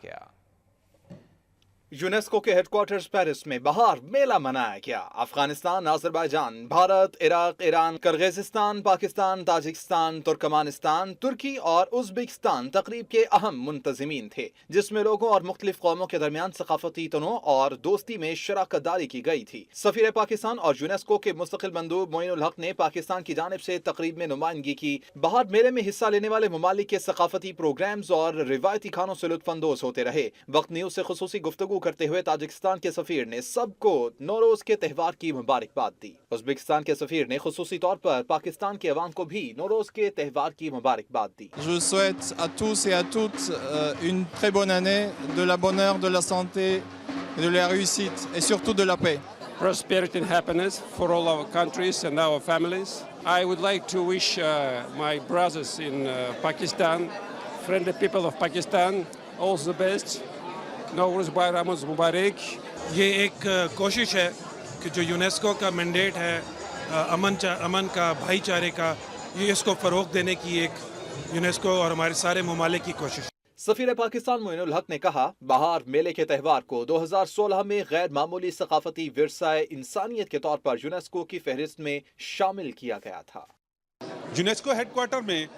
गया। यूनेस्को के headquarters Paris में बहार मेला मनाया गया। Afghanistan, Azerbaijan, Bharat, Iraq, Iran, Kyrgyzstan, Pakistan, Tajikistan, Turkmenistan, तुर्की और उज़्बेकिस्तान तकरीब के अहम मुंतज़िमीन थे, जिसमें लोगों और मुख्तलिफ कौमों के दरमियान सकाफती तनों और दोस्ती में शराकत दारी की गई थी। सफीर पाकिस्तान और यूनेस्को के मुस्तकिल मंदूब मोइनुल हक ने पाकिस्तान की जानिब से तकरीब में नुमाइंदगी की। बहार मेले में हिस्सा लेने वाले ममालिक के सकाफती प्रोग्राम्स और रिवायती खानों से लुत्फानंदोज होते रहे। वक्त न्यूज से खुसूसी गुफ्तगू करते हुए ताजिकिस्तान के सफीर ने सबको नौरोज के त्यौहार की मुबारकबाद दी। उज़्बेकिस्तान के सफीर ने खुसूसी तौर पर पाकिस्तान के अवाम को भी नौरोज के त्यौहार की मुबारकबाद दी। Je souhaite à tous et à toutes une très bonne année, de la bonne heure, de la santé, de la réussite et surtout de la paix. Prosperity and happiness for all our countries and our families. I would like to wish my brothers in Pakistan, friendly people of Pakistan, all the best. Nowruz Bayram Mubarak. ये एक कोशिश है कि जो UNESCO का mandate है अमन का, भाईचारे का, ये इसको फ़रोग़ देने की एक यूनेस्को और हमारे सारे ममालिक की कोशिश। सफीर पाकिस्तान मोइनुल हक ने कहा, बहार मेले के त्यौहार को 2016 में गैर मामूली सकाफती विरसाए इंसानियत के तौर पर यूनेस्को की फहरिस्त में शामिल किया गया था। यूनेस्को हेडक्वार्टर में